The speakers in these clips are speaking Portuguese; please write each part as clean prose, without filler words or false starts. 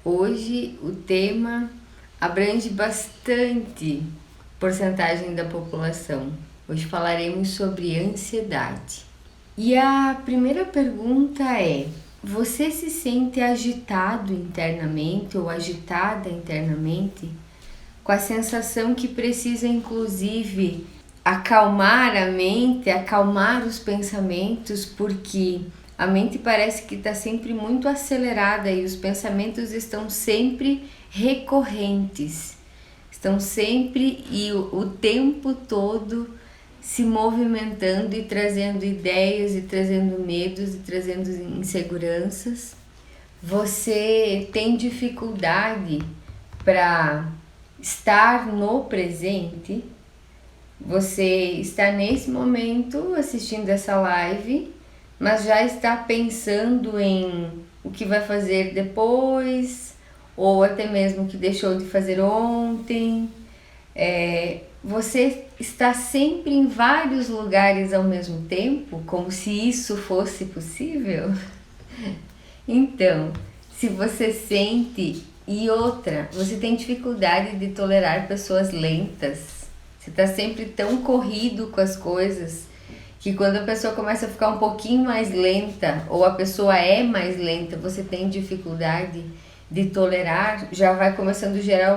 Hoje o tema abrange bastante porcentagem da população. Hoje falaremos sobre ansiedade. E a primeira pergunta é: você se sente agitado internamente ou agitada internamente? Com a sensação que precisa inclusive acalmar a mente, acalmar os pensamentos, porque a mente parece que está sempre muito acelerada e os pensamentos estão sempre recorrentes, estão sempre e o tempo todo se movimentando e trazendo ideias e trazendo medos e trazendo inseguranças. Você tem dificuldade para estar no presente? Você está nesse momento assistindo essa live, mas já está pensando em o que vai fazer depois, ou até mesmo o que deixou de fazer ontem. Você está sempre em vários lugares ao mesmo tempo, como se isso fosse possível? Então, se você sente, e outra, você tem dificuldade de tolerar pessoas lentas. Você está sempre tão corrido com as coisas que quando a pessoa começa a ficar um pouquinho mais lenta ou a pessoa é mais lenta, você tem dificuldade de tolerar, já vai começando a gerar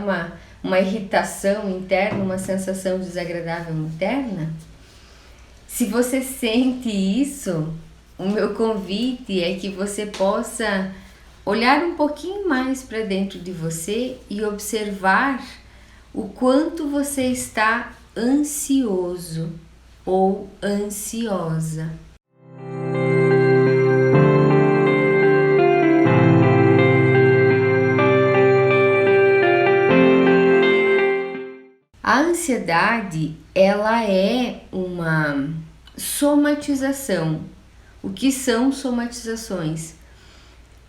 uma irritação interna, uma sensação desagradável interna. Se você sente isso, o meu convite é que você possa olhar um pouquinho mais para dentro de você e observar o quanto você está ansioso ou ansiosa. A ansiedade, ela é uma somatização. O que são somatizações?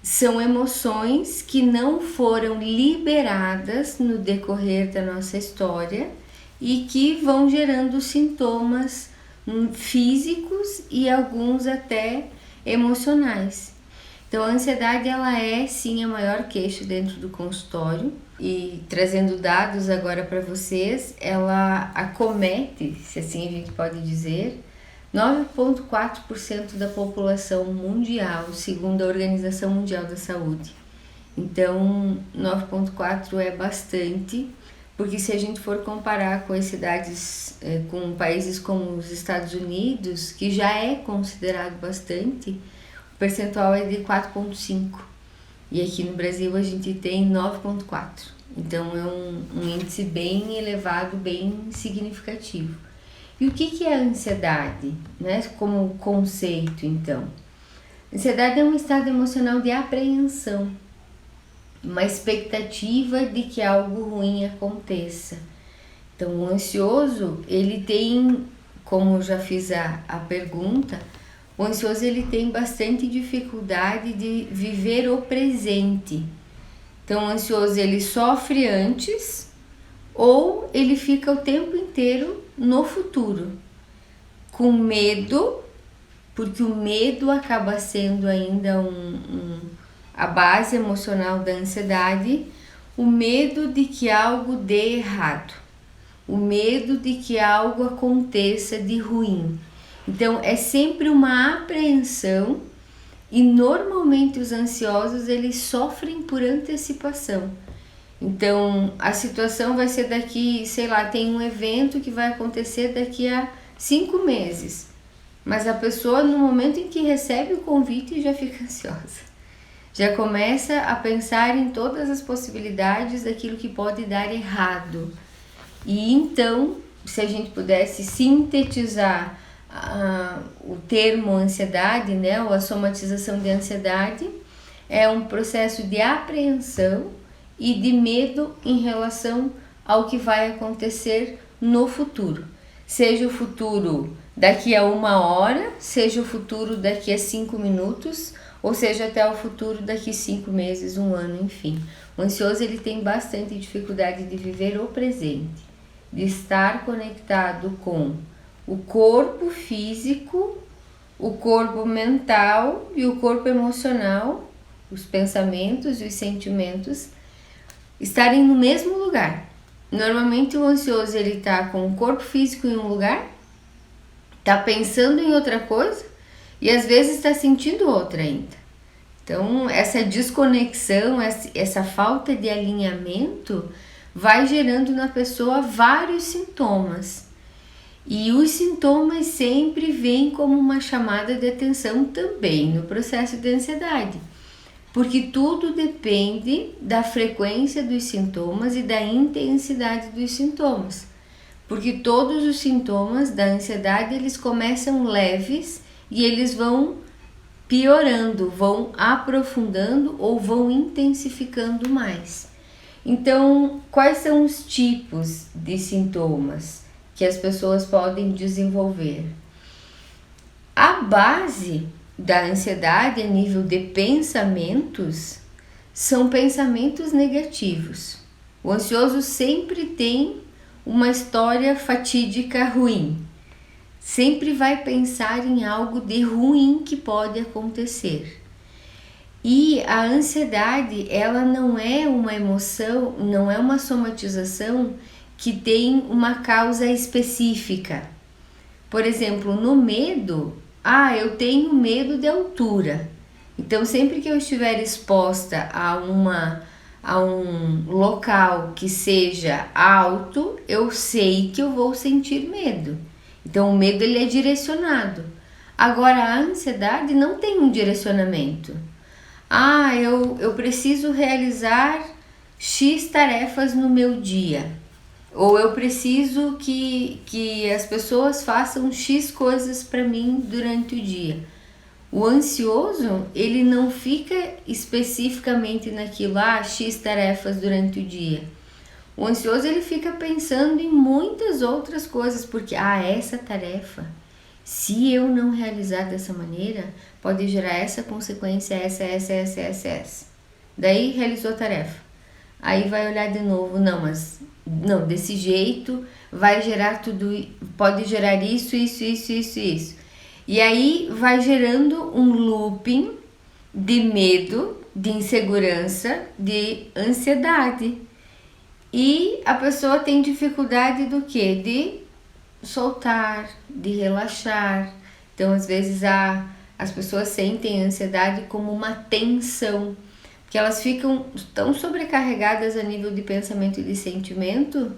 São emoções que não foram liberadas no decorrer da nossa história e que vão gerando sintomas físicos e alguns até emocionais. Então a ansiedade, ela é sim a maior queixa dentro do consultório, e trazendo dados agora para vocês, ela acomete, se assim a gente pode dizer, 9,4% da população mundial, segundo a Organização Mundial da Saúde. Então 9,4% é bastante, porque se a gente for comparar com as cidades, com países como os Estados Unidos, que já é considerado bastante, o percentual é de 4,5%. E aqui no Brasil a gente tem 9,4%. Então é um índice bem elevado, bem significativo. E o que é a ansiedade, né? Como conceito, então? Ansiedade é um estado emocional de apreensão, uma expectativa de que algo ruim aconteça. Então, o ansioso, ele tem, como eu já fiz a pergunta, o ansioso ele tem bastante dificuldade de viver o presente. Então, o ansioso ele sofre antes ou ele fica o tempo inteiro no futuro, com medo, porque o medo acaba sendo ainda a base emocional da ansiedade, o medo de que algo dê errado, o medo de que algo aconteça de ruim. Então é sempre uma apreensão e normalmente os ansiosos eles sofrem por antecipação. Então a situação vai ser daqui, sei lá, tem um evento que vai acontecer daqui a 5 meses, mas a pessoa no momento em que recebe o convite já fica ansiosa, já começa a pensar em todas as possibilidades daquilo que pode dar errado. E então, se a gente pudesse sintetizar o termo ansiedade, né, ou a somatização de ansiedade, é um processo de apreensão e de medo em relação ao que vai acontecer no futuro. Seja o futuro daqui a 1 hora, seja o futuro daqui a 5 minutos, ou seja até o futuro daqui a 5 meses, 1 ano, enfim. O ansioso ele tem bastante dificuldade de viver o presente, de estar conectado com o corpo físico, o corpo mental e o corpo emocional os pensamentos e os sentimentos estarem no mesmo lugar. Normalmente o ansioso ele está com o corpo físico em um lugar, está pensando em outra coisa e às vezes está sentindo outra ainda. Então essa desconexão, essa falta de alinhamento vai gerando na pessoa vários sintomas. E os sintomas sempre vêm como uma chamada de atenção também no processo de ansiedade. Porque tudo depende da frequência dos sintomas e da intensidade dos sintomas. Porque todos os sintomas da ansiedade, eles começam leves e eles vão piorando, vão aprofundando ou vão intensificando mais. Então, quais são os tipos de sintomas que as pessoas podem desenvolver? A base da ansiedade a nível de pensamentos são pensamentos negativos. O ansioso sempre tem uma história fatídica ruim. Sempre vai pensar em algo de ruim que pode acontecer. E a ansiedade, ela não é uma emoção, não é uma somatização que tem uma causa específica. Por exemplo, no medo, eu tenho medo de altura. Então, sempre que eu estiver exposta a um local que seja alto, eu sei que eu vou sentir medo. Então, o medo ele é direcionado. Agora, a ansiedade não tem um direcionamento. Eu preciso realizar X tarefas no meu dia. Ou eu preciso que as pessoas façam X coisas para mim durante o dia. O ansioso, ele não fica especificamente naquilo, X tarefas durante o dia. O ansioso, ele fica pensando em muitas outras coisas, porque, essa tarefa, se eu não realizar dessa maneira, pode gerar essa consequência, essa. Daí, realizou a tarefa. Aí vai olhar de novo, não, desse jeito vai gerar tudo, pode gerar isso. E aí vai gerando um looping de medo, de insegurança, de ansiedade. E a pessoa tem dificuldade do quê? De soltar, de relaxar. Então, às vezes, as pessoas sentem a ansiedade como uma tensão, que elas ficam tão sobrecarregadas a nível de pensamento e de sentimento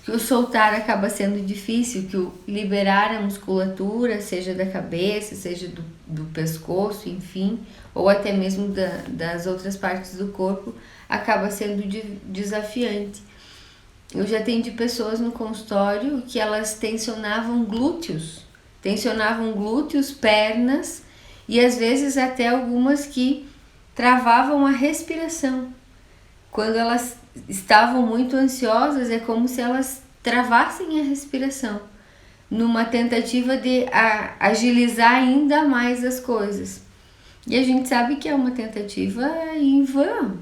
que o soltar acaba sendo difícil, que o liberar a musculatura, seja da cabeça, seja do pescoço, enfim, ou até mesmo das outras partes do corpo, acaba sendo desafiante. Eu já atendi pessoas no consultório que elas tensionavam glúteos, pernas e às vezes até algumas que travavam a respiração. Quando elas estavam muito ansiosas, é como se elas travassem a respiração, numa tentativa de agilizar ainda mais as coisas. E a gente sabe que é uma tentativa em vão,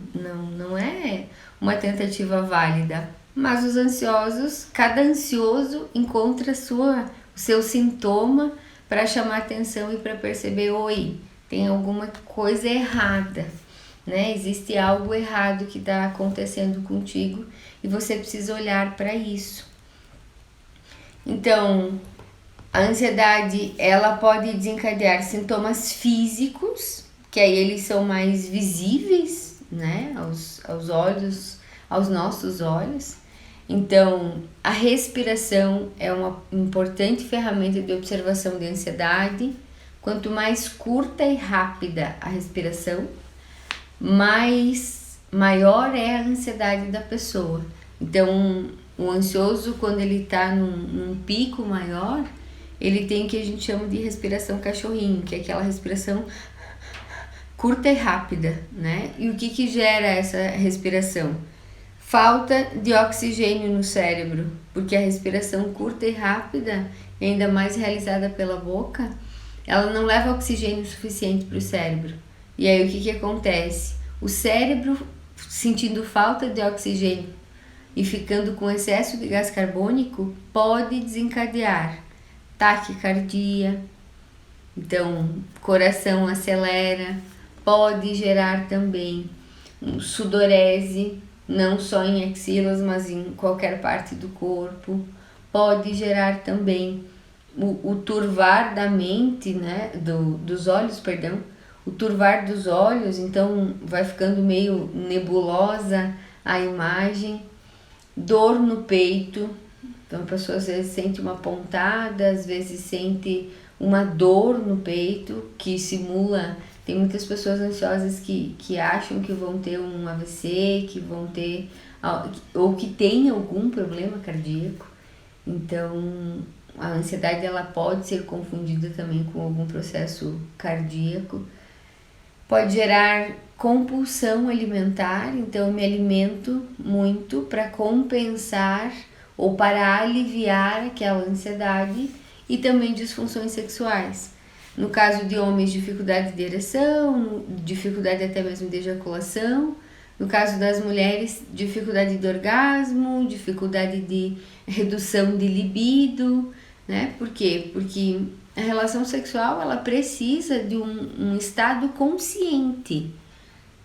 não é uma tentativa válida. Mas os ansiosos, cada ansioso encontra o seu sintoma para chamar atenção e para perceber, tem alguma coisa errada, né? Existe algo errado que está acontecendo contigo e você precisa olhar para isso. Então, a ansiedade, ela pode desencadear sintomas físicos, que aí eles são mais visíveis, né? Aos olhos, aos nossos olhos. Então, a respiração é uma importante ferramenta de observação de ansiedade. Quanto mais curta e rápida a respiração, maior é a ansiedade da pessoa. Então, o ansioso, quando ele está num pico maior, ele tem o que a gente chama de respiração cachorrinho, que é aquela respiração curta e rápida, né? E o que gera essa respiração? Falta de oxigênio no cérebro, porque a respiração curta e rápida, ainda mais realizada pela boca, ela não leva oxigênio suficiente para o cérebro. E aí o que acontece? O cérebro, sentindo falta de oxigênio e ficando com excesso de gás carbônico, pode desencadear taquicardia. Então, coração acelera, pode gerar também sudorese, não só em axilas, mas em qualquer parte do corpo. Pode gerar também o turvar da mente, né, dos olhos, perdão, o turvar dos olhos, então vai ficando meio nebulosa a imagem. Dor no peito, então a pessoa às vezes sente uma pontada, às vezes sente uma dor no peito que simula. Tem muitas pessoas ansiosas que acham que vão ter um AVC, que vão ter, ou que tem algum problema cardíaco. Então a ansiedade ela pode ser confundida também com algum processo cardíaco. Pode gerar compulsão alimentar, então eu me alimento muito para compensar ou para aliviar aquela ansiedade, e também disfunções sexuais. No caso de homens, dificuldade de ereção, dificuldade até mesmo de ejaculação. No caso das mulheres, dificuldade de orgasmo, dificuldade de redução de libido, né? Por quê? Porque a relação sexual ela precisa de um estado consciente.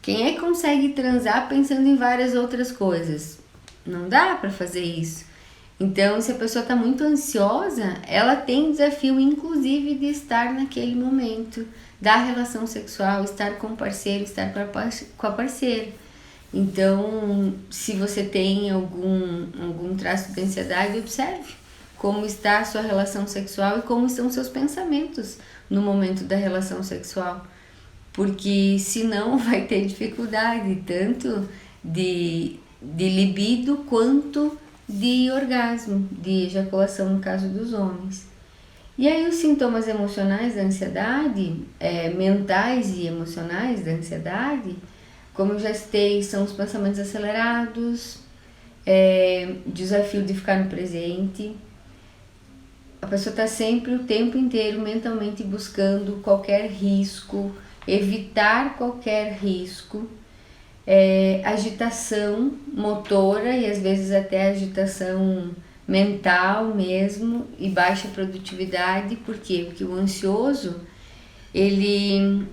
Quem é que consegue transar pensando em várias outras coisas? Não dá para fazer isso. Então, se a pessoa está muito ansiosa, ela tem desafio, inclusive, de estar naquele momento da relação sexual, estar com o parceiro, estar com a parceira. Então, se você tem algum traço de ansiedade, observe como está a sua relação sexual e como estão seus pensamentos no momento da relação sexual. Porque senão vai ter dificuldade tanto de libido quanto de orgasmo, de ejaculação no caso dos homens. E aí os sintomas emocionais da ansiedade, mentais e emocionais da ansiedade, como eu já citei, são os pensamentos acelerados, desafio de ficar no presente. A pessoa está sempre o tempo inteiro mentalmente buscando qualquer risco, evitar qualquer risco, agitação motora e às vezes até agitação mental mesmo, e baixa produtividade. Por quê? Porque o ansioso, ele,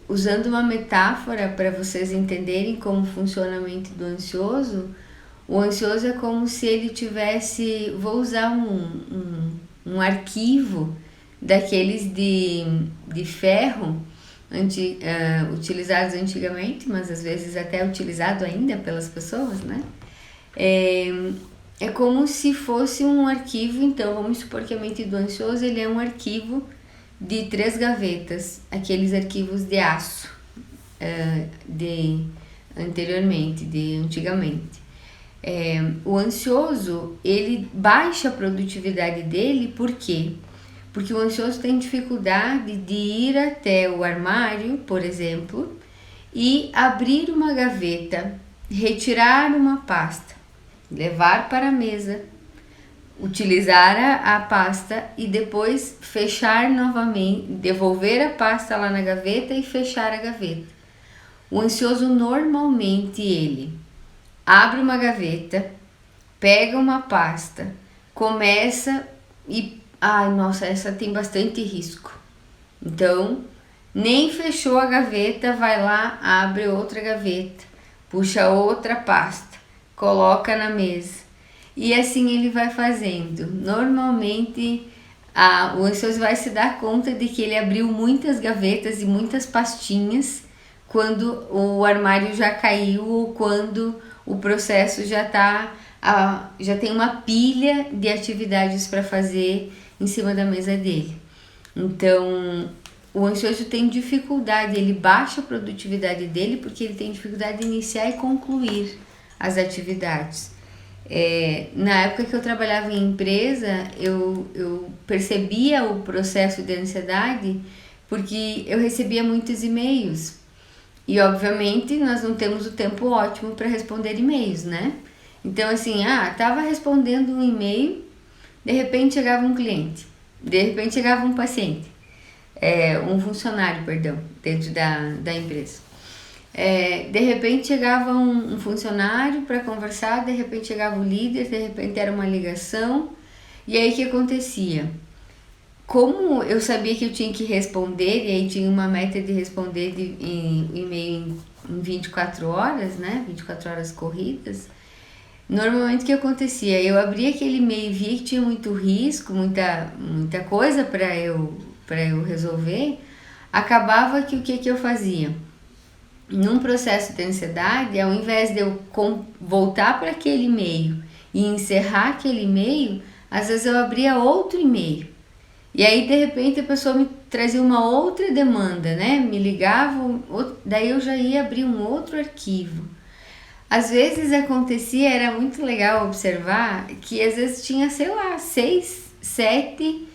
usando uma metáfora para vocês entenderem como funciona a mente do ansioso, o ansioso é como se ele tivesse, vou usar um arquivo daqueles de ferro, utilizados antigamente, mas às vezes até utilizado ainda pelas pessoas, né? É como se fosse um arquivo. Então vamos supor que a mente do ansioso ele é um arquivo de 3 gavetas, aqueles arquivos de aço de antigamente. O ansioso ele baixa a produtividade dele. Por quê? Porque o ansioso tem dificuldade de ir até o armário, por exemplo, e abrir uma gaveta, retirar uma pasta, levar para a mesa, utilizar a pasta e depois fechar novamente, devolver a pasta lá na gaveta e fechar a gaveta. O ansioso normalmente ele abre uma gaveta, pega uma pasta, começa e nossa, essa tem bastante risco. Então, nem fechou a gaveta, vai lá, abre outra gaveta, puxa outra pasta, coloca na mesa. E assim ele vai fazendo. Normalmente, o ansioso vai se dar conta de que ele abriu muitas gavetas e muitas pastinhas quando o armário já caiu ou quando o processo já tem uma pilha de atividades para fazer em cima da mesa dele. Então, o ansioso tem dificuldade, ele baixa a produtividade dele porque ele tem dificuldade de iniciar e concluir as atividades. Na época que eu trabalhava em empresa, eu percebia o processo de ansiedade porque eu recebia muitos e-mails. E obviamente nós não temos o tempo ótimo para responder e-mails, né? Então assim, tava respondendo um e-mail, de repente chegava um cliente, de repente chegava um paciente, um funcionário, perdão, dentro da empresa. De repente chegava um funcionário para conversar, de repente chegava o líder, de repente era uma ligação. E aí o que acontecia? como eu sabia que eu tinha que responder, e aí tinha uma meta de responder em e-mail em 24 horas, né? 24 horas corridas. Normalmente o que acontecia? Eu abria aquele e-mail e via que tinha muito risco, muita coisa para eu resolver. Acabava que o que eu fazia? Num processo de ansiedade, ao invés de eu voltar para aquele e-mail e encerrar aquele e-mail, às vezes eu abria outro e-mail. E aí, de repente, a pessoa me trazia uma outra demanda, né? Me ligava, daí eu já ia abrir um outro arquivo. Às vezes acontecia, era muito legal observar, que às vezes tinha, sei lá, 6, 7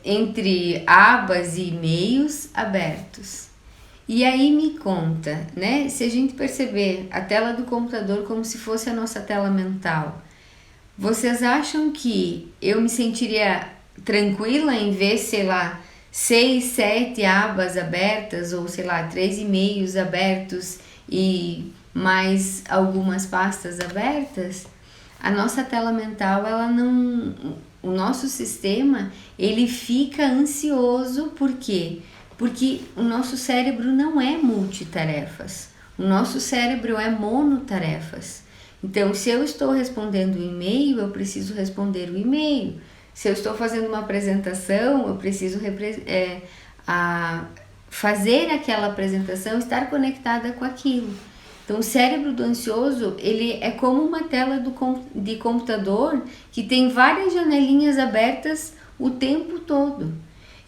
entre abas e e-mails abertos. E aí me conta, né? Se a gente perceber a tela do computador como se fosse a nossa tela mental, vocês acham que eu me sentiria tranquila em ver, sei lá, 6, 7 abas abertas ou, sei lá, 3 e-mails abertos e mais algumas pastas abertas? A nossa tela mental, ela não... O nosso sistema, ele fica ansioso, por quê? Porque o nosso cérebro não é multitarefas. O nosso cérebro é monotarefas. Então, se eu estou respondendo o e-mail, eu preciso responder o e-mail. Se eu estou fazendo uma apresentação, eu preciso fazer aquela apresentação, estar conectada com aquilo. Então, o cérebro do ansioso, ele é como uma tela de computador que tem várias janelinhas abertas o tempo todo.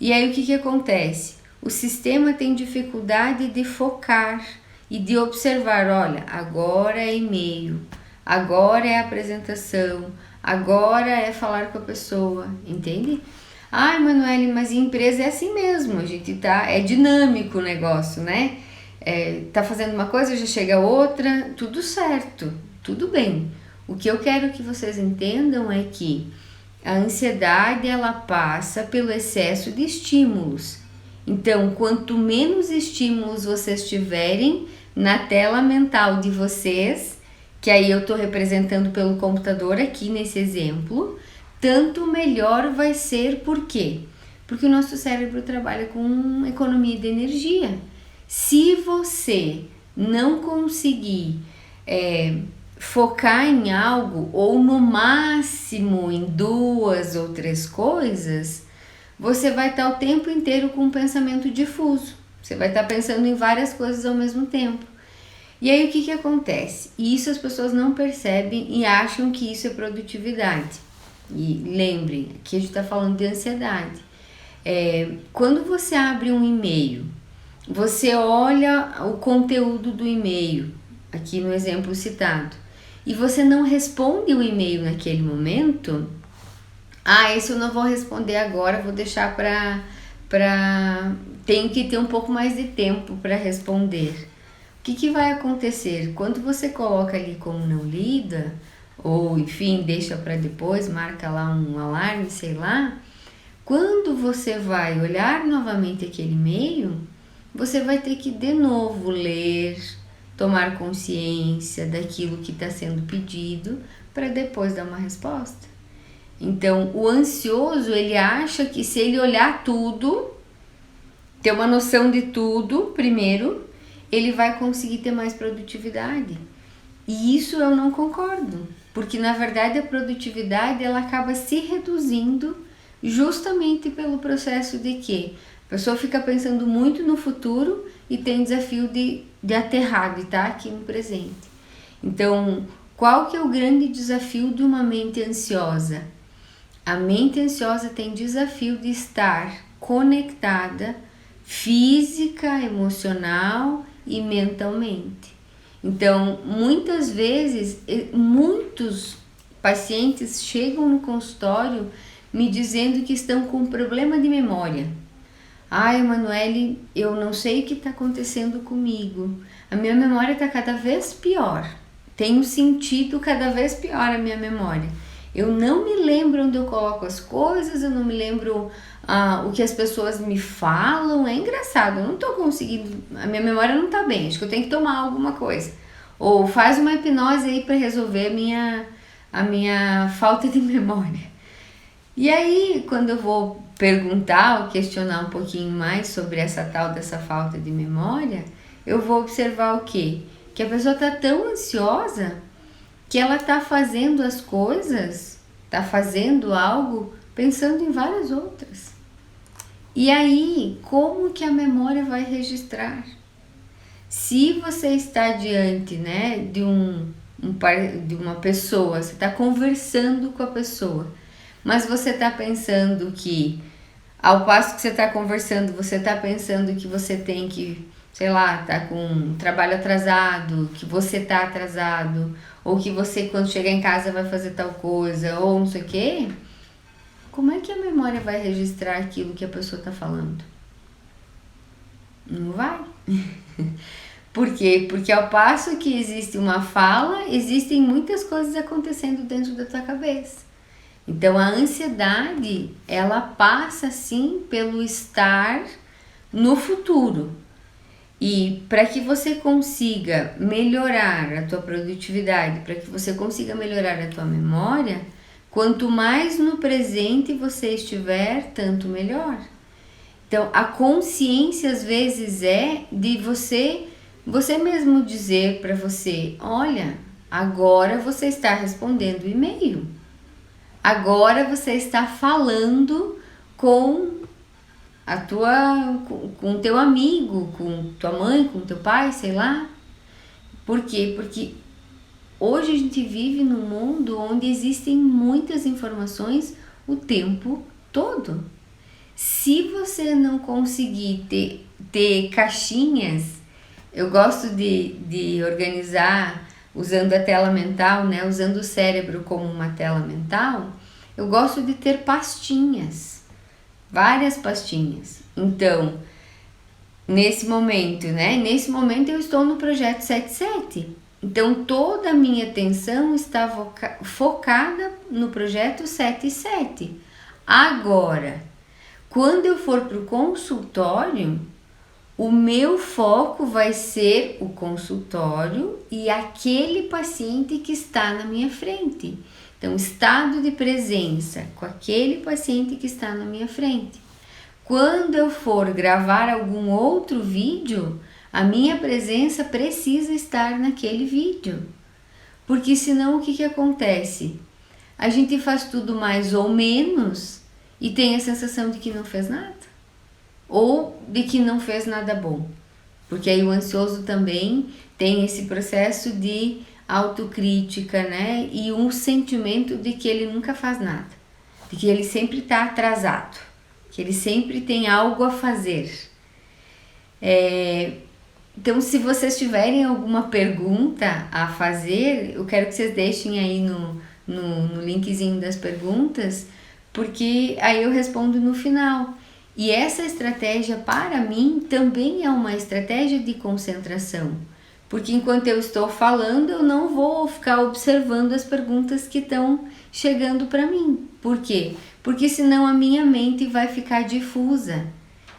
E aí, o que acontece? O sistema tem dificuldade de focar e de observar, olha, agora é e-mail, agora é apresentação, agora é falar com a pessoa, entende? Ai, Manoeli, mas em empresa é assim mesmo, a gente é dinâmico o negócio, né? Tá fazendo uma coisa, já chega outra, tudo certo, tudo bem. O que eu quero que vocês entendam é que a ansiedade, ela passa pelo excesso de estímulos. Então, quanto menos estímulos vocês tiverem na tela mental de vocês, que aí eu estou representando pelo computador aqui nesse exemplo, tanto melhor vai ser. Por quê? Porque o nosso cérebro trabalha com economia de energia. Se você não conseguir focar em algo, ou no máximo em 2 ou 3 coisas, você vai estar o tempo inteiro com um pensamento difuso. Você vai estar pensando em várias coisas ao mesmo tempo. E aí o que acontece? Isso as pessoas não percebem e acham que isso é produtividade. E lembrem, aqui a gente está falando de ansiedade. Quando você abre um e-mail, você olha o conteúdo do e-mail, aqui no exemplo citado, e você não responde o e-mail naquele momento, esse eu não vou responder agora, vou deixar tenho que ter um pouco mais de tempo para responder. O que vai acontecer? Quando você coloca ali como não lida, ou enfim, deixa para depois, marca lá um alarme, sei lá, quando você vai olhar novamente aquele e-mail, você vai ter que de novo ler, tomar consciência daquilo que está sendo pedido para depois dar uma resposta. Então, o ansioso, ele acha que se ele olhar tudo, ter uma noção de tudo primeiro, ele vai conseguir ter mais produtividade. E isso eu não concordo, porque na verdade a produtividade, ela acaba se reduzindo justamente pelo processo de que a pessoa fica pensando muito no futuro e tem desafio de aterrar, de estar aqui no presente. Então, qual que é o grande desafio de uma mente ansiosa? A mente ansiosa tem desafio de estar conectada física, emocional e mentalmente. Então, muitas vezes, muitos pacientes chegam no consultório me dizendo que estão com problema de memória. Manoeli, eu não sei o que está acontecendo comigo. A minha memória está cada vez pior. Tenho sentido cada vez pior a minha memória. Eu não me lembro onde eu coloco as coisas, eu não me lembro o que as pessoas me falam. É engraçado, eu não estou conseguindo, a minha memória não está bem, acho que eu tenho que tomar alguma coisa. Ou faz uma hipnose aí para resolver a minha falta de memória. E aí, quando eu vou perguntar ou questionar um pouquinho mais sobre essa dessa falta de memória, eu vou observar o quê? Que a pessoa está tão ansiosa que ela está fazendo as coisas, está fazendo algo pensando em várias outras. E aí, como que a memória vai registrar? Se você está diante, né, de uma pessoa, você está conversando com a pessoa, mas você está pensando que, ao passo que você está conversando, você está pensando que você tem que, sei lá, tá com um trabalho atrasado, que você tá atrasado, ou que você quando chegar em casa vai fazer tal coisa, ou não sei o quê, como é que a memória vai registrar aquilo que a pessoa está falando? Não vai. Por quê? Porque ao passo que existe uma fala, existem muitas coisas acontecendo dentro da tua cabeça. Então a ansiedade, ela passa sim pelo estar no futuro. E para que você consiga melhorar a tua produtividade, para que você consiga melhorar a tua memória, quanto mais no presente você estiver, tanto melhor. Então, a consciência às vezes é de você mesmo dizer para você, olha, agora você está respondendo o e-mail. Agora você está falando com com teu amigo, com tua mãe, com teu pai, sei lá. Por quê? Porque hoje a gente vive num mundo onde existem muitas informações o tempo todo. Se você não conseguir ter caixinhas, eu gosto de organizar usando a tela mental, né? Usando o cérebro como uma tela mental, eu gosto de ter pastinhas. Várias pastinhas. Então, nesse momento, né? Nesse momento eu estou no projeto 77. Então, toda a minha atenção está focada no projeto 77. Agora, quando eu for para o consultório, o meu foco vai ser o consultório e aquele paciente que está na minha frente. Então, estado de presença com aquele paciente que está na minha frente. Quando eu for gravar algum outro vídeo, a minha presença precisa estar naquele vídeo. Porque senão o que acontece? A gente faz tudo mais ou menos e tem a sensação de que não fez nada. Ou de que não fez nada bom. Porque aí o ansioso também tem esse processo de autocrítica, né? E um sentimento de que ele nunca faz nada, de que ele sempre está atrasado, que ele sempre tem algo a fazer. Então, se vocês tiverem alguma pergunta a fazer, eu quero que vocês deixem aí no linkzinho das perguntas, porque aí eu respondo no final. E essa estratégia, para mim, também é uma estratégia de concentração. Porque enquanto eu estou falando, eu não vou ficar observando as perguntas que estão chegando para mim. Por quê? Porque senão a minha mente vai ficar difusa.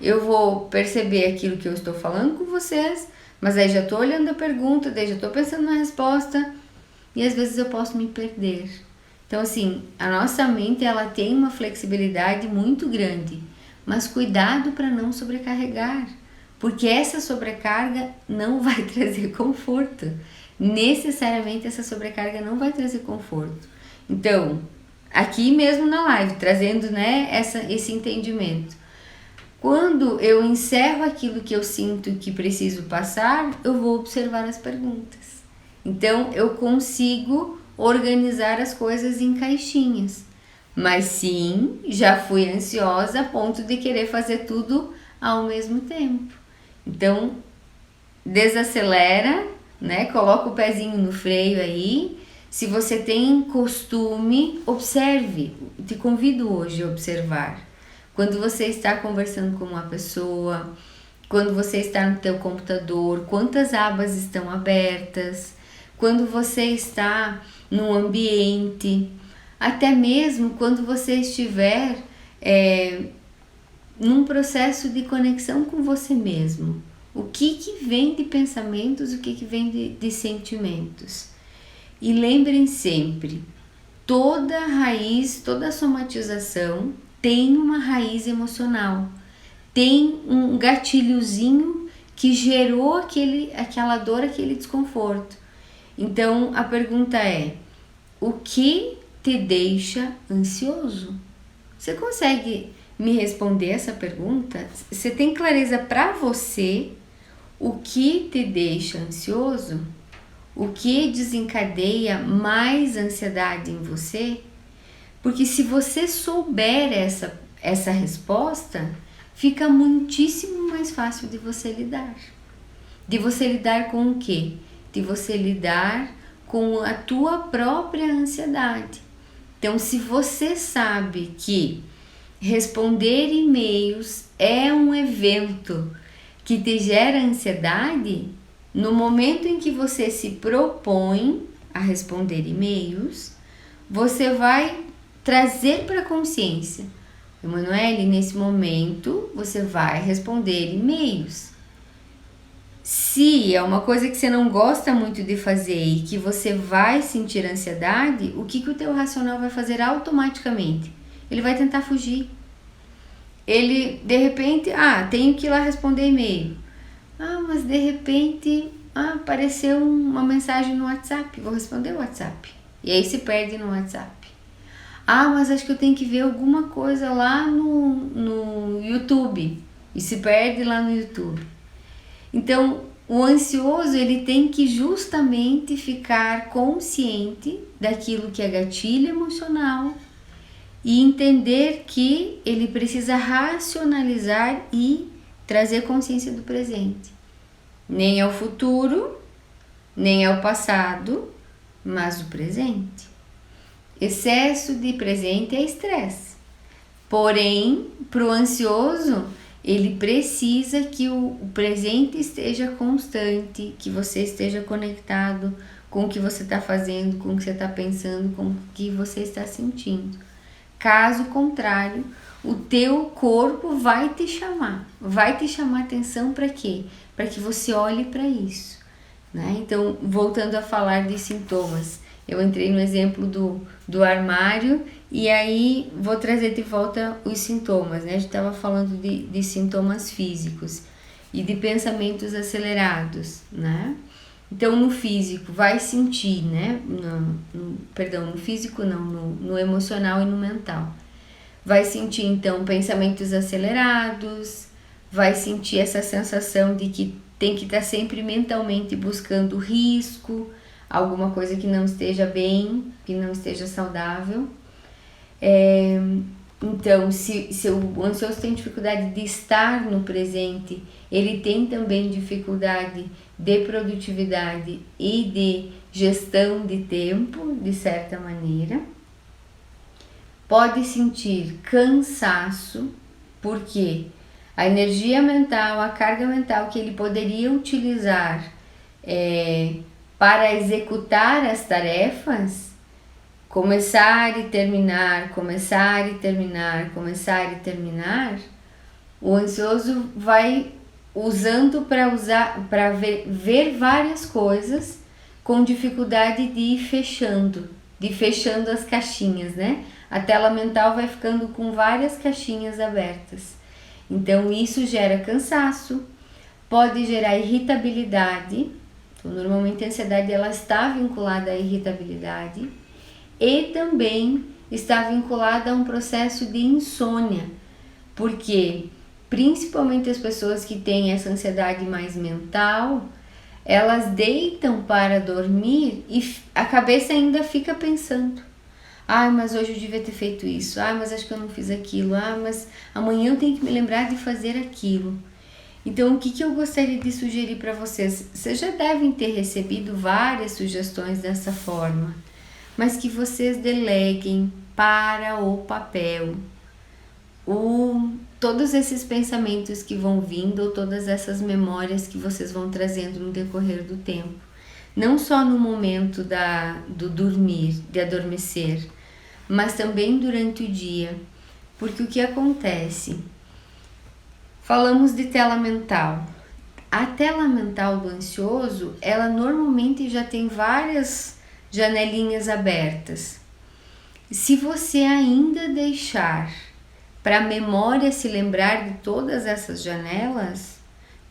Eu vou perceber aquilo que eu estou falando com vocês, mas aí já estou olhando a pergunta, daí já estou pensando na resposta e às vezes eu posso me perder. Então assim, a nossa mente ela tem uma flexibilidade muito grande, mas cuidado para não sobrecarregar. Porque essa sobrecarga não vai trazer conforto. Necessariamente essa sobrecarga não vai trazer conforto. Então, aqui mesmo na live, trazendo, né, esse entendimento. Quando eu encerro aquilo que eu sinto que preciso passar, eu vou observar as perguntas. Então, eu consigo organizar as coisas em caixinhas. Mas sim, já fui ansiosa a ponto de querer fazer tudo ao mesmo tempo. Então, desacelera, né? Coloca o pezinho no freio aí. Se você tem costume, observe. Te convido hoje a observar. Quando você está conversando com uma pessoa, quando você está no teu computador, quantas abas estão abertas, quando você está num ambiente, até mesmo quando você estiver num processo de conexão com você mesmo. O que vem de pensamentos, o que vem de sentimentos. E lembrem sempre, toda raiz, toda somatização tem uma raiz emocional, tem um gatilhozinho que gerou aquela dor, aquele desconforto. Então a pergunta é: o que te deixa ansioso? Você consegue me responder essa pergunta? Você tem clareza para você o que te deixa ansioso? O que desencadeia mais ansiedade em você? Porque se você souber essa resposta, fica muitíssimo mais fácil de você lidar. De você lidar com o quê? De você lidar com a tua própria ansiedade. Então, se você sabe que responder e-mails é um evento que te gera ansiedade, no momento em que você se propõe a responder e-mails, você vai trazer para a consciência: Emanuele, nesse momento você vai responder e-mails. Se é uma coisa que você não gosta muito de fazer e que você vai sentir ansiedade, o que o teu racional vai fazer automaticamente? Ele vai tentar fugir. Ele, de repente, tenho que ir lá responder e-mail. Mas de repente, apareceu uma mensagem no WhatsApp, vou responder o WhatsApp. E aí se perde no WhatsApp. Mas acho que eu tenho que ver alguma coisa lá no YouTube. E se perde lá no YouTube. Então, o ansioso, ele tem que justamente ficar consciente daquilo que é gatilho emocional e entender que ele precisa racionalizar e trazer consciência do presente. Nem é o futuro, nem é o passado, mas o presente. Excesso de presente é estresse. Porém, para o ansioso, ele precisa que o presente esteja constante, que você esteja conectado com o que você está fazendo, com o que você está pensando, com o que você está sentindo. Caso contrário, o teu corpo vai te chamar atenção para quê? Para que você olhe para isso, né? Então, voltando a falar de sintomas, eu entrei no exemplo do armário e aí vou trazer de volta os sintomas, né? A gente estava falando de sintomas físicos e de pensamentos acelerados, né? Então, no físico, vai sentir, né? No físico não, no emocional e no mental. Vai sentir, então, pensamentos acelerados, vai sentir essa sensação de que tem que estar sempre mentalmente buscando risco, alguma coisa que não esteja bem, que não esteja saudável. Então, se o ansioso tem dificuldade de estar no presente, ele tem também dificuldade de produtividade e de gestão de tempo, de certa maneira. Pode sentir cansaço, porque a energia mental, a carga mental que ele poderia utilizar para executar as tarefas, começar e terminar, o ansioso vai usando para ver várias coisas com dificuldade de ir fechando as caixinhas, né? A tela mental vai ficando com várias caixinhas abertas. Então isso gera cansaço, pode gerar irritabilidade. Então, normalmente a ansiedade ela está vinculada à irritabilidade e também está vinculada a um processo de insônia, porque principalmente as pessoas que têm essa ansiedade mais mental, elas deitam para dormir e a cabeça ainda fica pensando: mas hoje eu devia ter feito isso, mas acho que eu não fiz aquilo, mas amanhã eu tenho que me lembrar de fazer aquilo. Então, o que eu gostaria de sugerir para vocês? Vocês já devem ter recebido várias sugestões dessa forma, mas que vocês deleguem para o papel todos esses pensamentos que vão vindo, ou todas essas memórias que vocês vão trazendo no decorrer do tempo. Não só no momento do dormir, de adormecer, mas também durante o dia. Porque o que acontece? Falamos de tela mental. A tela mental do ansioso, ela normalmente já tem várias janelinhas abertas. Se você ainda deixar para a memória se lembrar de todas essas janelas,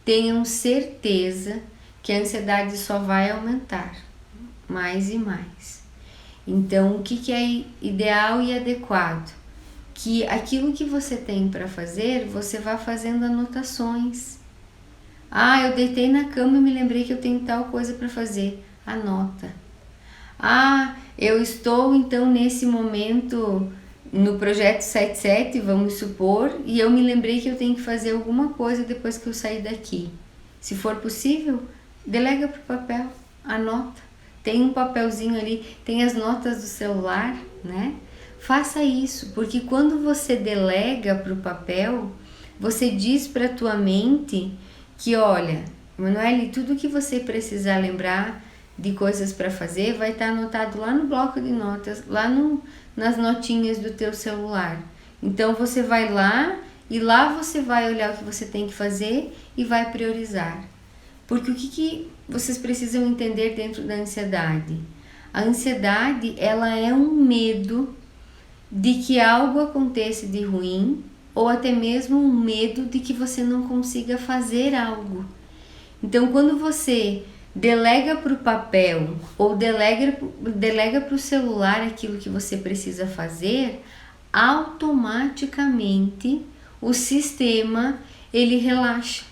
tenham certeza que a ansiedade só vai aumentar mais e mais. Então, o que é ideal e adequado? Que aquilo que você tem para fazer, você vá fazendo anotações. Eu deitei na cama e me lembrei que eu tenho tal coisa para fazer. Anota. Eu estou então nesse momento no projeto 77, vamos supor, e eu me lembrei que eu tenho que fazer alguma coisa depois que eu sair daqui. Se for possível, delega para o papel, anota. Tem um papelzinho ali, tem as notas do celular, né? Faça isso, porque quando você delega para o papel, você diz para a tua mente que, olha, Emanuele, tudo que você precisar lembrar de coisas para fazer vai estar anotado lá no bloco de notas, lá nas notinhas do teu celular. Então você vai lá e lá você vai olhar o que você tem que fazer e vai priorizar. Porque o que vocês precisam entender dentro da ansiedade? A ansiedade, ela é um medo de que algo aconteça de ruim ou até mesmo um medo de que você não consiga fazer algo. Então, quando você delega para o papel ou delega para o celular aquilo que você precisa fazer, automaticamente o sistema ele relaxa.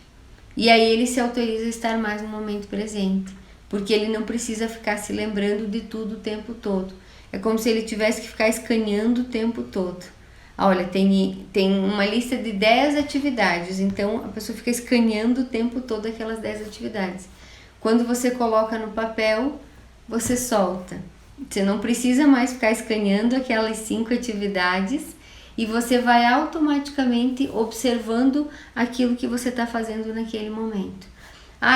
E aí ele se autoriza a estar mais no momento presente, porque ele não precisa ficar se lembrando de tudo o tempo todo. É como se ele tivesse que ficar escaneando o tempo todo. Olha, tem uma lista de 10 atividades, então a pessoa fica escaneando o tempo todo aquelas 10 atividades. Quando você coloca no papel, você solta. Você não precisa mais ficar escaneando aquelas 5 atividades e você vai automaticamente observando aquilo que você está fazendo naquele momento.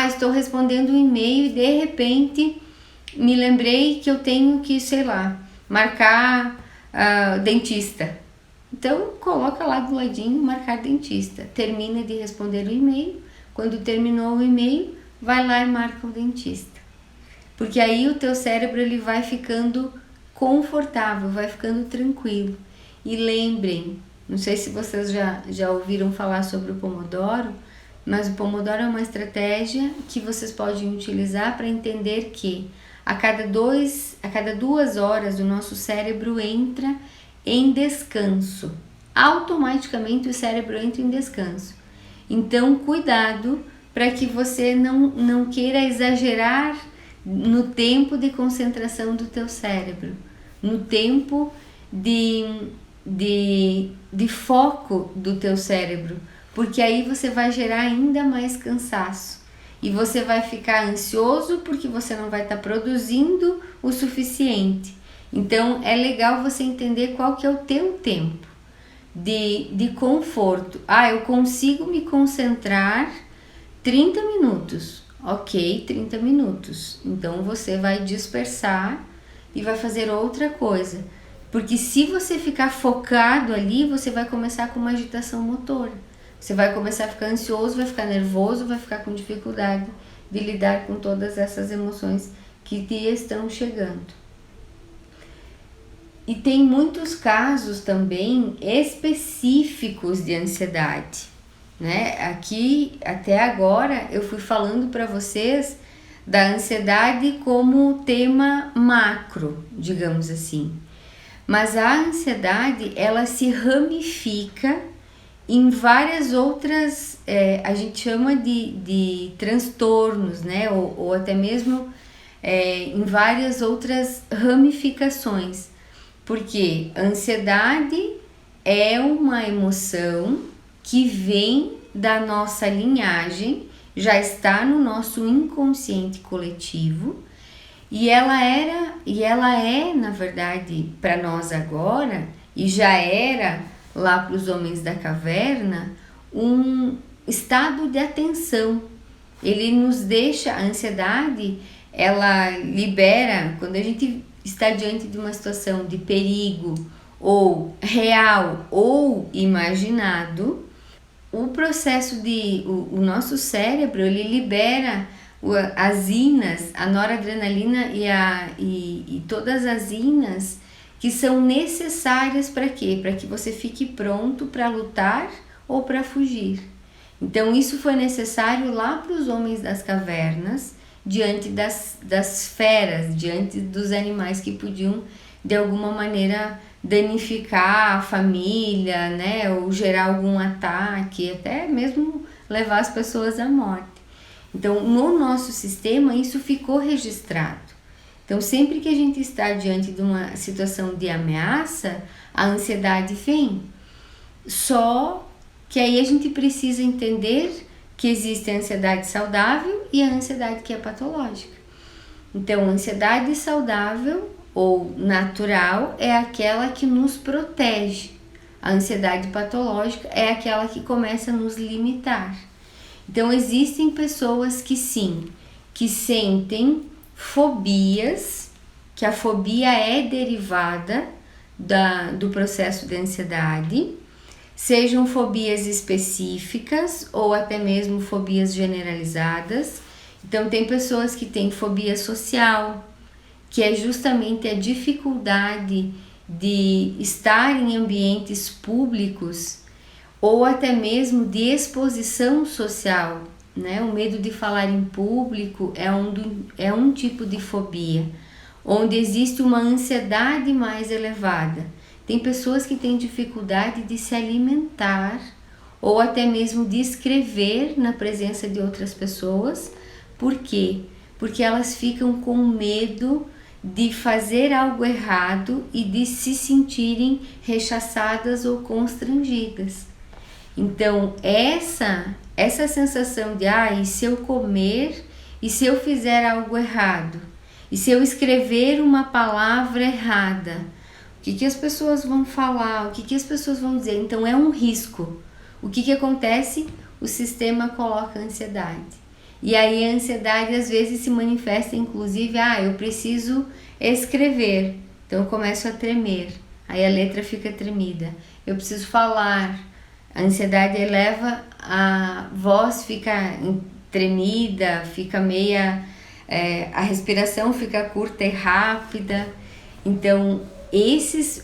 Estou respondendo um e-mail e de repente me lembrei que eu tenho que, marcar dentista. Então, coloca lá do ladinho, marcar dentista. Termina de responder o e-mail. Quando terminou o e-mail, vai lá e marca o dentista. Porque aí o teu cérebro ele vai ficando confortável, vai ficando tranquilo. E lembrem, não sei se vocês já ouviram falar sobre o Pomodoro, mas o Pomodoro é uma estratégia que vocês podem utilizar para entender que a cada 2 horas o nosso cérebro entra em descanso. Automaticamente o cérebro entra em descanso. Então, cuidado para que você não queira exagerar no tempo de concentração do teu cérebro, no tempo de foco do teu cérebro, porque aí você vai gerar ainda mais cansaço e você vai ficar ansioso porque você não vai estar produzindo o suficiente. Então é legal você entender qual que é o teu tempo de conforto. Eu consigo me concentrar 30 minutos. Ok, 30 minutos. Então você vai dispersar e vai fazer outra coisa. Porque se você ficar focado ali, você vai começar com uma agitação motora. Você vai começar a ficar ansioso, vai ficar nervoso, vai ficar com dificuldade de lidar com todas essas emoções que te estão chegando. E tem muitos casos também específicos de ansiedade, né? Aqui, até agora, eu fui falando para vocês da ansiedade como tema macro, digamos assim. Mas a ansiedade, ela se ramifica em várias outras, a gente chama de transtornos, né? Ou até mesmo em várias outras ramificações. Porque a ansiedade é uma emoção que vem da nossa linhagem, já está no nosso inconsciente coletivo, e ela é, na verdade, para nós agora, e já era lá para os homens da caverna, um estado de atenção. Ele nos deixa, a ansiedade, ela libera, quando a gente está diante de uma situação de perigo, ou real ou imaginado, o processo o nosso cérebro, ele libera as inas, a noradrenalina e todas as inas que são necessárias para quê? Para que você fique pronto para lutar ou para fugir. Então isso foi necessário lá para os homens das cavernas, diante das feras, diante dos animais que podiam de alguma maneira danificar a família, né, ou gerar algum ataque, até mesmo levar as pessoas à morte. Então, no nosso sistema, isso ficou registrado. Então, sempre que a gente está diante de uma situação de ameaça, a ansiedade vem. Só que aí a gente precisa entender que existe a ansiedade saudável e a ansiedade que é patológica. Então, a ansiedade saudável ou natural é aquela que nos protege. A ansiedade patológica é aquela que começa a nos limitar. Então, existem pessoas que sim, que sentem fobias, que a fobia é derivada do processo de ansiedade, sejam fobias específicas ou até mesmo fobias generalizadas. Então, tem pessoas que têm fobia social, que é justamente a dificuldade de estar em ambientes públicos ou até mesmo de exposição social, né? O medo de falar em público é um tipo de fobia, onde existe uma ansiedade mais elevada. Tem pessoas que têm dificuldade de se alimentar ou até mesmo de escrever na presença de outras pessoas. Por quê? Porque elas ficam com medo de fazer algo errado e de se sentirem rechaçadas ou constrangidas. Então, essa sensação de, e se eu comer, e se eu fizer algo errado, e se eu escrever uma palavra errada, o que as pessoas vão falar, o que as pessoas vão dizer? Então, é um risco. O que acontece? O sistema coloca ansiedade. E aí a ansiedade às vezes se manifesta inclusive, eu preciso escrever, então eu começo a tremer, aí a letra fica tremida. Eu preciso falar, a ansiedade eleva, a voz fica tremida, fica a respiração fica curta e rápida. Então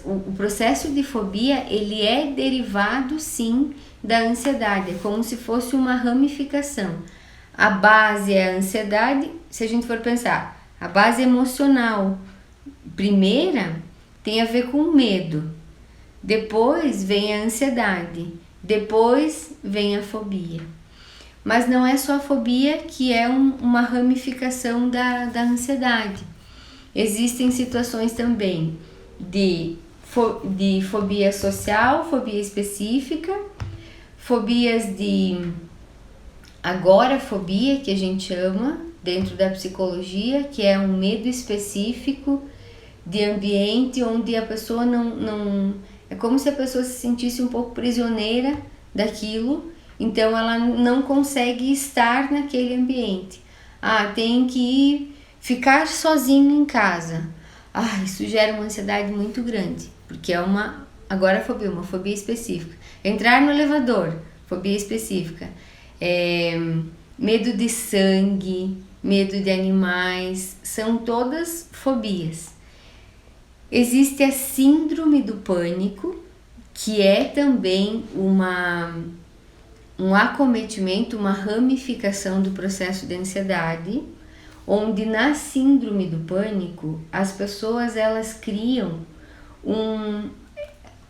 o processo de fobia, ele é derivado sim da ansiedade, é como se fosse uma ramificação. A base é a ansiedade, se a gente for pensar, a base emocional primeira tem a ver com o medo, depois vem a ansiedade, depois vem a fobia. Mas não é só a fobia que é uma ramificação da ansiedade. Existem situações também de fobia social, fobia específica, fobias de agorafobia, que a gente chama dentro da psicologia, que é um medo específico de ambiente onde a pessoa não é como se a pessoa se sentisse um pouco prisioneira daquilo, então ela não consegue estar naquele ambiente. Tem que ficar sozinho em casa. Isso gera uma ansiedade muito grande, porque é uma agorafobia, uma fobia específica. Entrar no elevador, fobia específica. Medo de sangue, medo de animais, são todas fobias. Existe a síndrome do pânico, que é também um acometimento, uma ramificação do processo de ansiedade, onde na síndrome do pânico as pessoas elas criam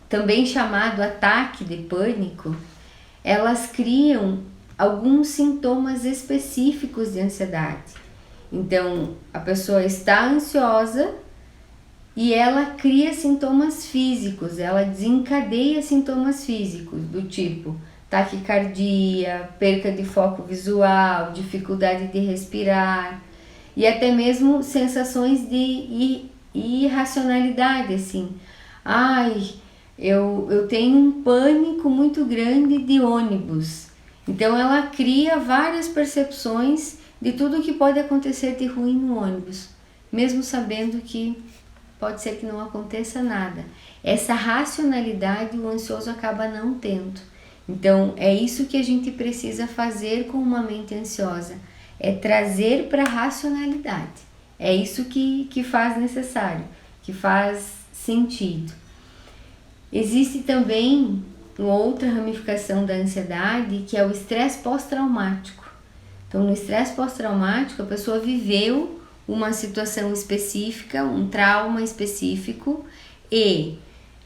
também chamado ataque de pânico, elas criam alguns sintomas específicos de ansiedade. Então, a pessoa está ansiosa e ela cria sintomas físicos, ela desencadeia sintomas físicos do tipo taquicardia, perca de foco visual, dificuldade de respirar e até mesmo sensações de irracionalidade, assim. Eu tenho um pânico muito grande de ônibus. Então ela cria várias percepções de tudo que pode acontecer de ruim no ônibus, mesmo sabendo que pode ser que não aconteça nada. Essa racionalidade o ansioso acaba não tendo. Então é isso que a gente precisa fazer com uma mente ansiosa, é trazer para a racionalidade. É isso que faz necessário, que faz sentido. Existe também uma outra ramificação da ansiedade, que é o estresse pós-traumático. Então, no estresse pós-traumático, a pessoa viveu uma situação específica, um trauma específico, e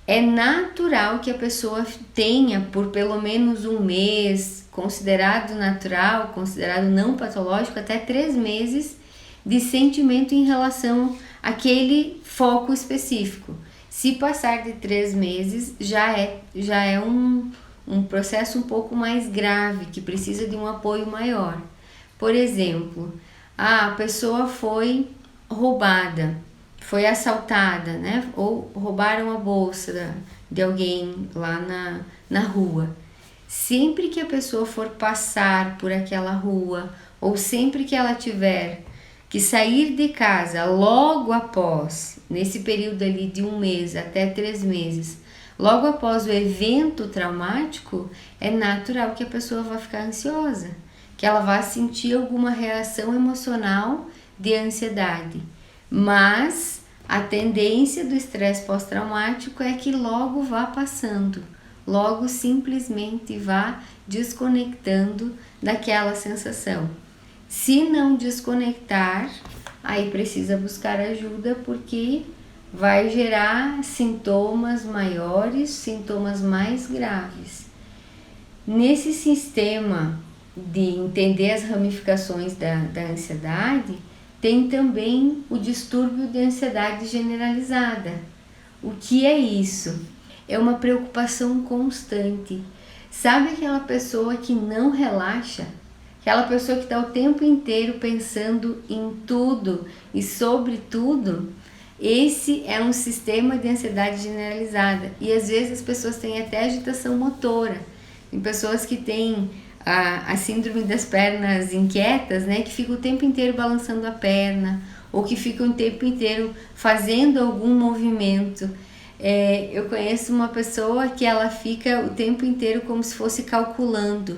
é natural que a pessoa tenha por pelo menos um mês, considerado natural, considerado não patológico, até 3 meses de sentimento em relação àquele foco específico. Se passar de 3 meses, já é um processo um pouco mais grave, que precisa de um apoio maior. Por exemplo, a pessoa foi roubada, foi assaltada, né? Ou roubaram a bolsa de alguém lá na rua. Sempre que a pessoa for passar por aquela rua, ou sempre que ela tiver que sair de casa logo após, nesse período ali de 1 mês até 3 meses, logo após o evento traumático, é natural que a pessoa vá ficar ansiosa, que ela vá sentir alguma reação emocional de ansiedade. Mas a tendência do estresse pós-traumático é que logo vá passando, logo simplesmente vá desconectando daquela sensação. Se não desconectar, aí precisa buscar ajuda, porque vai gerar sintomas maiores, sintomas mais graves. Nesse sistema de entender as ramificações da ansiedade, tem também o distúrbio de ansiedade generalizada. O que é isso? É uma preocupação constante. Sabe aquela pessoa que não relaxa? Aquela pessoa que está o tempo inteiro pensando em tudo e sobre tudo? Esse é um sistema de ansiedade generalizada. E às vezes as pessoas têm até agitação motora. Tem pessoas que têm a síndrome das pernas inquietas, né, que ficam o tempo inteiro balançando a perna, ou que ficam o tempo inteiro fazendo algum movimento. Eu conheço uma pessoa que ela fica o tempo inteiro como se fosse calculando.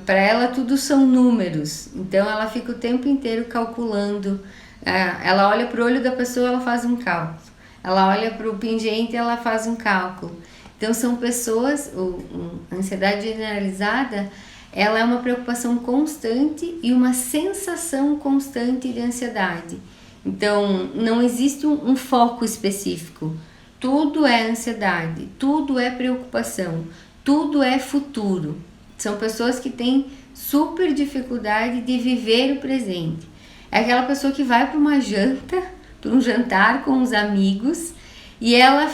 Para ela tudo são números, então ela fica o tempo inteiro calculando. Ela olha para o olho da pessoa, ela faz um cálculo. Ela olha para o pingente, ela faz um cálculo. Então são pessoas, a ansiedade generalizada, ela é uma preocupação constante e uma sensação constante de ansiedade. Então não existe um foco específico. Tudo é ansiedade, tudo é preocupação, tudo é futuro. São pessoas que têm super dificuldade de viver o presente. É aquela pessoa que vai para uma janta, para um jantar com os amigos, e ela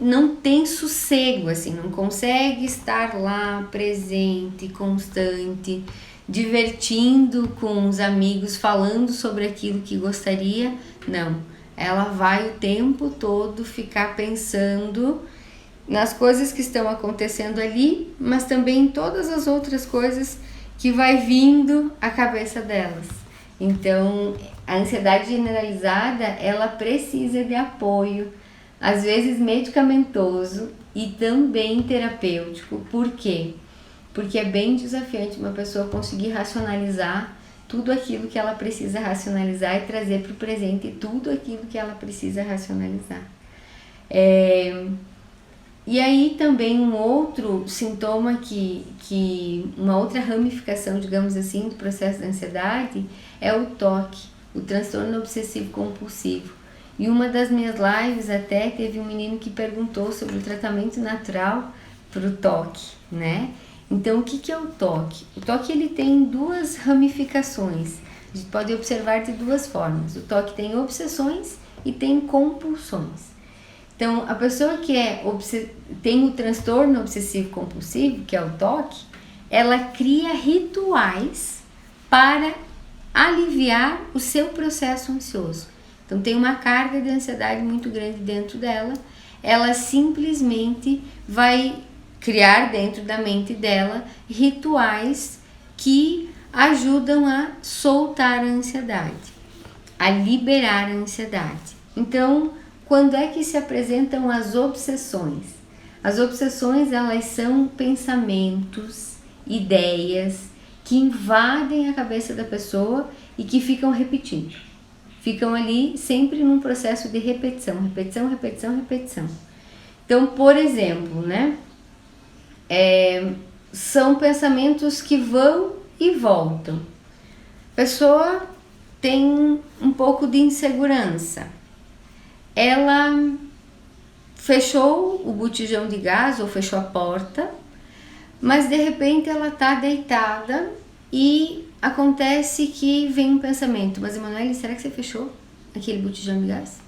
não tem sossego, assim, não consegue estar lá presente, constante, divertindo com os amigos, falando sobre aquilo que gostaria. Não, ela vai o tempo todo ficar pensando nas coisas que estão acontecendo ali, mas também em todas as outras coisas que vai vindo à cabeça delas. Então, a ansiedade generalizada, ela precisa de apoio, às vezes medicamentoso e também terapêutico. Por quê? Porque é bem desafiante uma pessoa conseguir racionalizar tudo aquilo que ela precisa racionalizar e trazer para o presente tudo aquilo que ela precisa racionalizar. E aí também um outro sintoma uma outra ramificação, digamos assim, do processo da ansiedade é o TOC, o transtorno obsessivo compulsivo. E uma das minhas lives até teve um menino que perguntou sobre o tratamento natural para o TOC, né? Então o que é o TOC? O TOC ele tem 2 ramificações, a gente pode observar de 2 formas. O TOC tem obsessões e tem compulsões. Então, a pessoa que tem o transtorno obsessivo compulsivo, que é o TOC, ela cria rituais para aliviar o seu processo ansioso. Então, tem uma carga de ansiedade muito grande dentro dela, ela simplesmente vai criar dentro da mente dela rituais que ajudam a soltar a ansiedade, a liberar a ansiedade. Então, quando é que se apresentam as obsessões? As obsessões, elas são pensamentos, ideias que invadem a cabeça da pessoa e que ficam repetindo. ficam ali sempre num processo de repetição, repetição, repetição, repetição. Então, por exemplo, né, são pensamentos que vão e voltam. A pessoa tem um pouco de insegurança. Ela fechou o botijão de gás ou fechou a porta, mas de repente ela está deitada e acontece que vem um pensamento: mas Emanuele, será que você fechou aquele botijão de gás?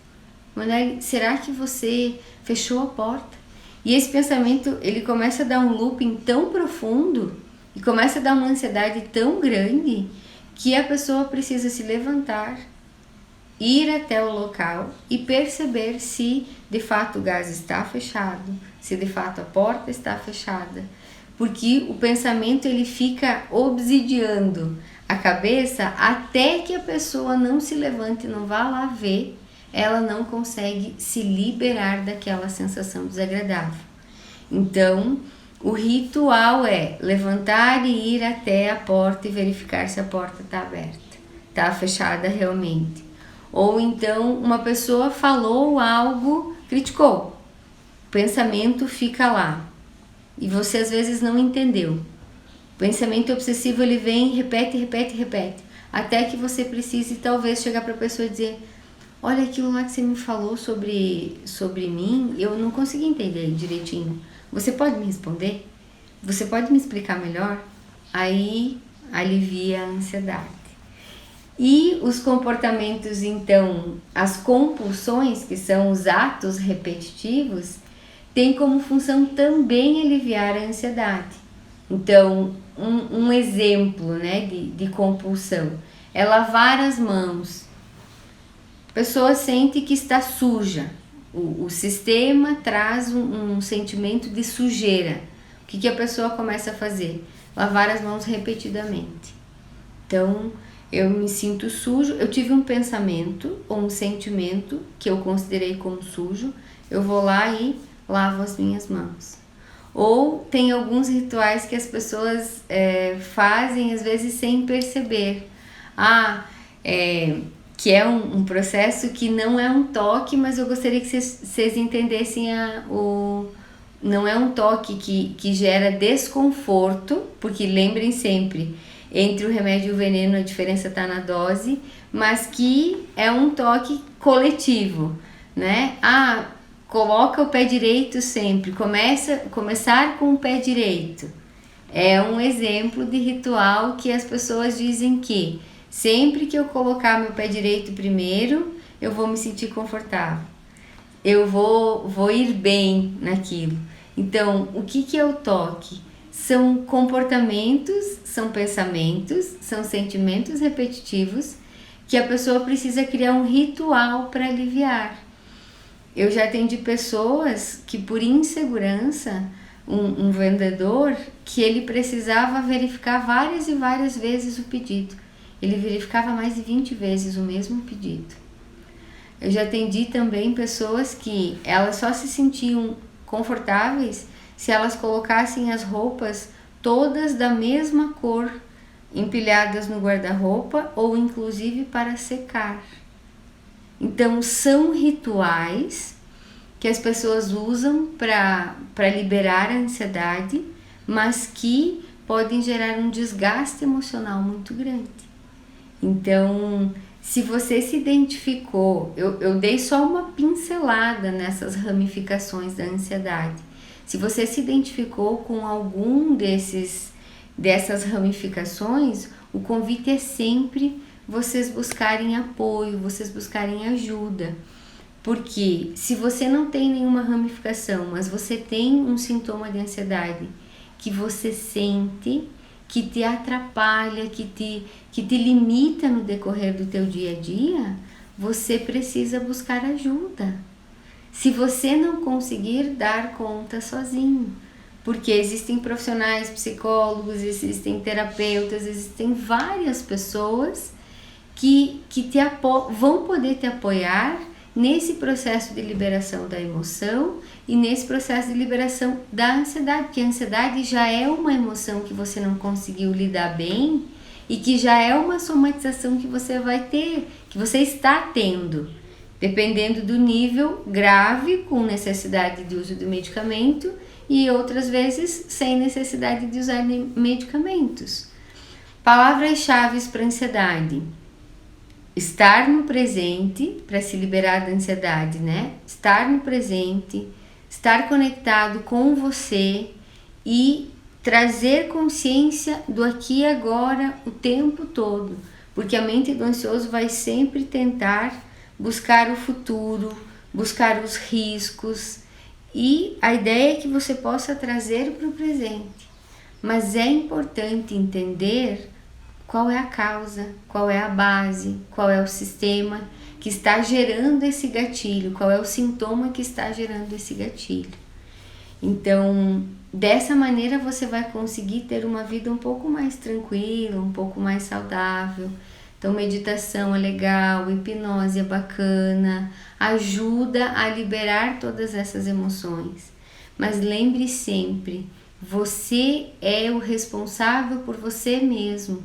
Emanuele, será que você fechou a porta? E esse pensamento, ele começa a dar um looping tão profundo e começa a dar uma ansiedade tão grande que a pessoa precisa se levantar, ir até o local e perceber se de fato o gás está fechado, se de fato a porta está fechada, porque o pensamento ele fica obsidiando a cabeça até que a pessoa não se levante, não vá lá ver, ela não consegue se liberar daquela sensação desagradável. Então, o ritual é levantar e ir até a porta e verificar se a porta está aberta, está fechada realmente. Ou então uma pessoa falou algo, criticou, o pensamento fica lá e você às vezes não entendeu. O pensamento obsessivo ele vem, repete, repete, repete, até que você precise talvez chegar para a pessoa e dizer: olha, aquilo lá que você me falou sobre mim, eu não consegui entender direitinho. Você pode me responder? Você pode me explicar melhor? Aí alivia a ansiedade. E os comportamentos, então, as compulsões, que são os atos repetitivos, têm como função também aliviar a ansiedade. Então, um exemplo, né, de compulsão é lavar as mãos. A pessoa sente que está suja. O sistema traz um sentimento de sujeira. O que a pessoa começa a fazer? Lavar as mãos repetidamente. Então, eu me sinto sujo, eu tive um pensamento ou um sentimento que eu considerei como sujo, eu vou lá e lavo as minhas mãos. Ou tem alguns rituais que as pessoas fazem às vezes sem perceber. Que é um processo que não é um toque, mas eu gostaria que vocês entendessem não é um toque que gera desconforto, porque lembrem sempre, entre o remédio e o veneno a diferença está na dose, mas que é um toque coletivo, né? Coloca o pé direito sempre, começar com o pé direito. É um exemplo de ritual que as pessoas dizem que sempre que eu colocar meu pé direito primeiro, eu vou me sentir confortável. Eu vou ir bem naquilo. Então, o que é o toque? São comportamentos, são pensamentos, são sentimentos repetitivos que a pessoa precisa criar um ritual para aliviar. Eu já atendi pessoas que por insegurança, um vendedor, que ele precisava verificar várias e várias vezes o pedido. Ele verificava mais de 20 vezes o mesmo pedido. Eu já atendi também pessoas que elas só se sentiam confortáveis se elas colocassem as roupas todas da mesma cor, empilhadas no guarda-roupa ou inclusive para secar. Então são rituais que as pessoas usam para liberar a ansiedade, mas que podem gerar um desgaste emocional muito grande. Então, se você se identificou, eu dei só uma pincelada nessas ramificações da ansiedade. Se você se identificou com algum dessas ramificações, o convite é sempre vocês buscarem apoio, vocês buscarem ajuda. Porque se você não tem nenhuma ramificação, mas você tem um sintoma de ansiedade que você sente, que te atrapalha, que te limita no decorrer do teu dia a dia, você precisa buscar ajuda. Se você não conseguir dar conta sozinho, porque existem profissionais, psicólogos, existem terapeutas, existem várias pessoas que vão poder te apoiar nesse processo de liberação da emoção e nesse processo de liberação da ansiedade, porque a ansiedade já é uma emoção que você não conseguiu lidar bem e que já é uma somatização que você vai ter, que você está tendo, dependendo do nível grave, com necessidade de uso de medicamento, e outras vezes sem necessidade de usar medicamentos. Palavras-chave para ansiedade: estar no presente, para se liberar da ansiedade, né? Estar no presente, estar conectado com você e trazer consciência do aqui e agora o tempo todo, porque a mente do ansioso vai sempre tentar buscar o futuro, buscar os riscos, e a ideia é que você possa trazer para o presente. Mas é importante entender qual é a causa, qual é a base, qual é o sistema que está gerando esse gatilho, qual é o sintoma que está gerando esse gatilho. Então, dessa maneira você vai conseguir ter uma vida um pouco mais tranquila, um pouco mais saudável. Então, meditação é legal, hipnose é bacana, ajuda a liberar todas essas emoções. Mas lembre sempre, você é o responsável por você mesmo.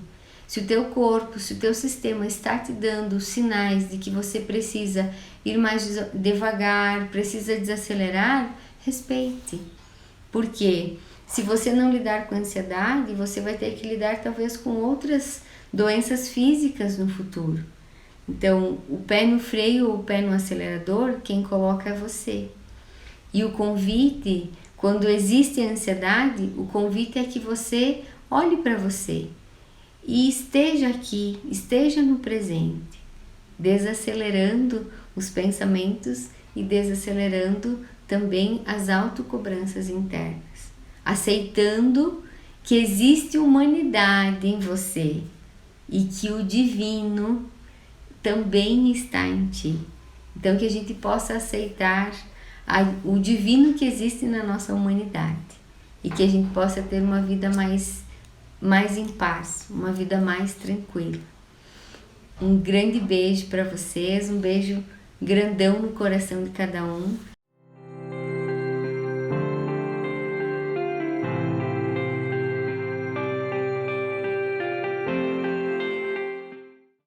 Se o teu corpo, se o teu sistema está te dando sinais de que você precisa ir mais devagar, precisa desacelerar, respeite. Porque se você não lidar com a ansiedade, você vai ter que lidar talvez com outras doenças físicas no futuro. Então, o pé no freio ou o pé no acelerador, quem coloca é você. E o convite, quando existe a ansiedade, o convite é que você olhe para você e esteja aqui, esteja no presente, desacelerando os pensamentos e desacelerando também as autocobranças internas, aceitando que existe humanidade em você e que o divino também está em ti. Então, que a gente possa aceitar o divino que existe na nossa humanidade e que a gente possa ter uma vida mais em paz, uma vida mais tranquila. Um grande beijo para vocês, um beijo grandão no coração de cada um.